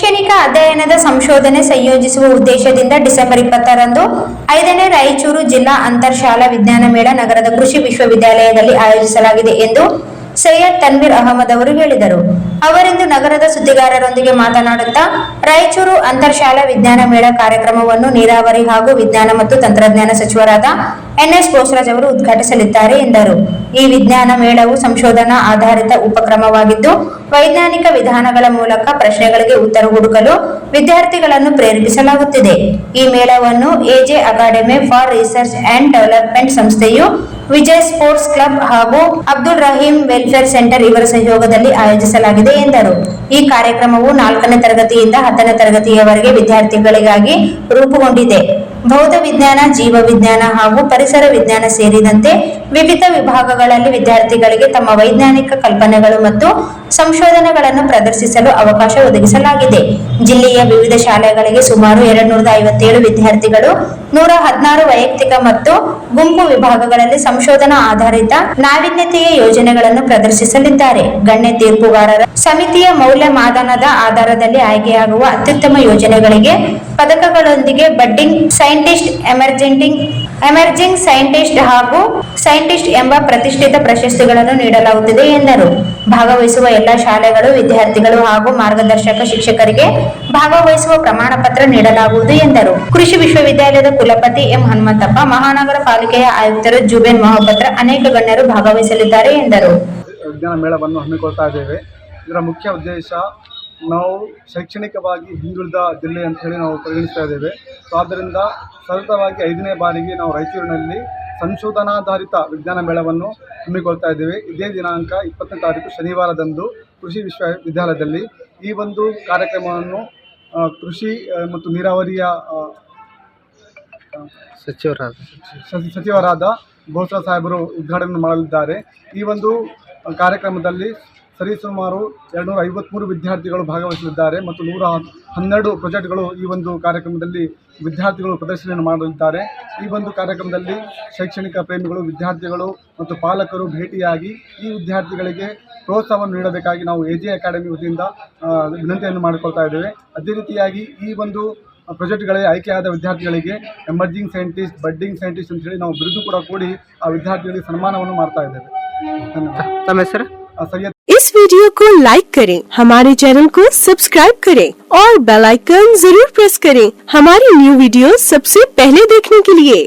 ಶೈಕ್ಷಣಿಕ ಅಧ್ಯಯನದ ಸಂಶೋಧನೆ ಸಂಯೋಜಿಸುವ ಉದ್ದೇಶದಿಂದ ಡಿಸೆಂಬರ್ 20ರಂದು 5ನೇ ರಾಯಚೂರು ಜಿಲ್ಲಾ ಅಂತರ್ಶಾಲಾ ವಿಜ್ಞಾನ ಮೇಳ ನಗರದ ಕೃಷಿ ವಿಶ್ವವಿದ್ಯಾಲಯದಲ್ಲಿ ಆಯೋಜಿಸಲಾಗಿದೆ ಎಂದು ಸೈಯದ್ ತನ್ವೀರ್ ಅಹಮದ್ ಅವರು ಹೇಳಿದರು. ಅವರಿಂದು ನಗರದ ಸುದ್ದಿಗಾರರೊಂದಿಗೆ ಮಾತನಾಡುತ್ತಾ ರಾಯಚೂರು ಅಂತರ್ಶಾಲಾ ವಿಜ್ಞಾನ ಮೇಳ ಕಾರ್ಯಕ್ರಮವನ್ನು ನೀರಾವರಿ ಹಾಗೂ ವಿಜ್ಞಾನ ಮತ್ತು ತಂತ್ರಜ್ಞಾನ ಸಚಿವರಾದ ಎನ್ಎಸ್ ಬೋಸರಾಜ್ ಅವರು ಉದ್ಘಾಟಿಸಲಿದ್ದಾರೆ ಎಂದರು. ಈ ವಿಜ್ಞಾನ ಮೇಳವು ಸಂಶೋಧನಾ ಆಧಾರಿತ ಉಪಕ್ರಮವಾಗಿದ್ದು ವೈಜ್ಞಾನಿಕ ವಿಧಾನಗಳ ಮೂಲಕ ಪ್ರಶ್ನೆಗಳಿಗೆ ಉತ್ತರ ಹುಡುಕಲು ವಿದ್ಯಾರ್ಥಿಗಳನ್ನು ಪ್ರೇರೇಪಿಸಲಾಗುತ್ತಿದೆ. ಈ ಮೇಳವನ್ನು AJ academy for research and development ಸಂಸ್ಥೆಯು, ವಿಜಯ್ ಸ್ಪೋರ್ಟ್ಸ್ ಕ್ಲಬ್ ಹಾಗೂ ಅಬ್ದುಲ್ ರಹೀಂ ವೆಲ್ಫೇರ್ ಸೆಂಟರ್ ಇವರ ಸಹಯೋಗದಲ್ಲಿ ಆಯೋಜಿಸಲಾಗಿದೆ ಎಂದರು. ಈ ಕಾರ್ಯಕ್ರಮವು 4ನೇ ತರಗತಿಯಿಂದ 10ನೇ ತರಗತಿಯವರೆಗೆ ವಿದ್ಯಾರ್ಥಿಗಳಿಗಾಗಿ ರೂಪುಗೊಂಡಿದೆ. ಭೌತ ವಿಜ್ಞಾನ, ಜೀವ ವಿಜ್ಞಾನ ಹಾಗೂ ಪರಿಸರ ವಿಜ್ಞಾನ ಸೇರಿದಂತೆ ವಿವಿಧ ವಿಭಾಗಗಳಲ್ಲಿ ವಿದ್ಯಾರ್ಥಿಗಳಿಗೆ ತಮ್ಮ ವೈಜ್ಞಾನಿಕ ಕಲ್ಪನೆಗಳು ಮತ್ತು ಸಂಶೋಧನೆಗಳನ್ನು ಪ್ರದರ್ಶಿಸಲು ಅವಕಾಶ ಒದಗಿಸಲಾಗಿದೆ. ಜಿಲ್ಲೆಯ ವಿವಿಧ ಶಾಲೆಗಳಿಗೆ ಸುಮಾರು 257 ವಿದ್ಯಾರ್ಥಿಗಳು 116 ವೈಯಕ್ತಿಕ ಮತ್ತು ಗುಂಪು ವಿಭಾಗಗಳಲ್ಲಿ ಸಂಶೋಧನಾ ಆಧಾರಿತ ನಾವೀನ್ಯತೆಯ ಯೋಜನೆಗಳನ್ನು ಪ್ರದರ್ಶಿಸಲಿದ್ದಾರೆ. ಗಣ್ಯ ತೀರ್ಪುಗಾರರ ಸಮಿತಿಯ ಮೌಲ್ಯಮಾಪನದ ಆಧಾರದಲ್ಲಿ ಆಯ್ಕೆಯಾಗುವ ಅತ್ಯುತ್ತಮ ಯೋಜನೆಗಳಿಗೆ ಪದಕಗಳೊಂದಿಗೆ ಬಡ್ಡಿಂಗ್ ಸೈಂಟಿಸ್ಟ್, ಎಮರ್ಜಿಂಗ್ ಸೈಂಟಿಸ್ಟ್ ಹಾಗೂ ಸೈಂಟಿಸ್ಟ್ ಎಂಬ ಪ್ರತಿಷ್ಠಿತ ಪ್ರಶಸ್ತಿಗಳನ್ನು ನೀಡಲಾಗುತ್ತಿದೆ ಎಂದರು. ಭಾಗವಹಿಸುವ ಎಲ್ಲಾ ಶಾಲೆಗಳು, ವಿದ್ಯಾರ್ಥಿಗಳು ಹಾಗೂ ಮಾರ್ಗದರ್ಶಕ ಶಿಕ್ಷಕರಿಗೆ ಭಾಗವಹಿಸುವ ಪ್ರಮಾಣ ಪತ್ರ ನೀಡಲಾಗುವುದು ಎಂದರು. ಕೃಷಿ ವಿಶ್ವವಿದ್ಯಾಲಯದ ಕುಲಪತಿ ಎಂ ಹನುಮಂತಪ್ಪ, ಮಹಾನಗರ ಪಾಲಿಕೆಯ ಆಯುಕ್ತರು ಜುಬೇನ್ ಮೊಹಪತ್ರ, ಅನೇಕ ಗಣ್ಯರು ಭಾಗವಹಿಸಲಿದ್ದಾರೆ ಎಂದರು. ವಿಜ್ಞಾನ ಮೇಳವನ್ನು ಹಮ್ಮಿಕೊಳ್ತಾ ಇದ್ದೇವೆ. ಇದರ ಮುಖ್ಯ ಉದ್ದೇಶ, ನಾವು ಶೈಕ್ಷಣಿಕವಾಗಿ ಹಿಂದುಳಿದ ಜಿಲ್ಲೆ ಅಂತ ಹೇಳಿ ನಾವು ಪರಿಗಣಿಸ್ತಾ ಇದ್ದೇವೆ. ಸೊ ಆದ್ದರಿಂದ ಸತತವಾಗಿ 5ನೇ ಬಾರಿಗೆ ನಾವು ರಾಯಚೂರಿನಲ್ಲಿ ಸಂಶೋಧನಾಧಾರಿತ ವಿಜ್ಞಾನ ಮೇಳವನ್ನು ಹಮ್ಮಿಕೊಳ್ತಾ ಇದ್ದೇವೆ. ಇದೇ ದಿನಾಂಕ 20ನೇ ತಾರೀಕು ಶನಿವಾರದಂದು ಕೃಷಿ ವಿಶ್ವವಿದ್ಯಾಲಯದಲ್ಲಿ ಈ ಒಂದು ಕಾರ್ಯಕ್ರಮವನ್ನು ಕೃಷಿ ಮತ್ತು ನೀರಾವರಿಯ ಸಚಿವರಾದ ಬೋಸರಾಜ್ ಸಾಹೇಬರು ಉದ್ಘಾಟನೆ ಮಾಡಲಿದ್ದಾರೆ. ಈ ಒಂದು ಕಾರ್ಯಕ್ರಮದಲ್ಲಿ ಸರಿಸುಮಾರು 253 ವಿದ್ಯಾರ್ಥಿಗಳು ಭಾಗವಹಿಸಲಿದ್ದಾರೆ ಮತ್ತು 112 ಪ್ರಾಜೆಕ್ಟ್ಗಳು ಈ ಒಂದು ಕಾರ್ಯಕ್ರಮದಲ್ಲಿ ವಿದ್ಯಾರ್ಥಿಗಳು ಪ್ರದರ್ಶನ ಮಾಡಲಿದ್ದಾರೆ. ಈ ಒಂದು ಕಾರ್ಯಕ್ರಮದಲ್ಲಿ ಶೈಕ್ಷಣಿಕ ಪ್ರೇಮಿಗಳು, ವಿದ್ಯಾರ್ಥಿಗಳು ಮತ್ತು ಪಾಲಕರು ಭೇಟಿಯಾಗಿ ಈ ವಿದ್ಯಾರ್ಥಿಗಳಿಗೆ ಪ್ರೋತ್ಸಾಹವನ್ನು ನೀಡಬೇಕಾಗಿ ನಾವು ಎಜೆ ಅಕಾಡೆಮಿ ವತಿಯಿಂದ ವಿನಂತಿಯನ್ನು ಮಾಡಿಕೊಳ್ತಾ ಇದ್ದೇವೆ. ಅದೇ ರೀತಿಯಾಗಿ ಈ ಒಂದು ಪ್ರಾಜೆಕ್ಟ್ಗಳಿಗೆ ಆಯ್ಕೆಯಾದ ವಿದ್ಯಾರ್ಥಿಗಳಿಗೆ ಎಮರ್ಜಿಂಗ್ ಸೈಂಟಿಸ್ಟ್, ಬಡ್ಡಿಂಗ್ ಸೈಂಟಿಸ್ಟ್ ಅಂತ ಹೇಳಿ ನಾವು ಬಿರುದು ಕೂಡ ಕೂಡಿ ಆ ವಿದ್ಯಾರ್ಥಿಗಳಿಗೆ ಸನ್ಮಾನವನ್ನು ಮಾಡ್ತಾ ಇದ್ದೇವೆ. ತಮ್ಮ ಹೆಸರು? सैयद। इस वीडियो को लाइक करें, हमारे चैनल को सब्सक्राइब करें और बेल आइकन जरूर प्रेस करें हमारी न्यू वीडियो सबसे पहले देखने के लिए।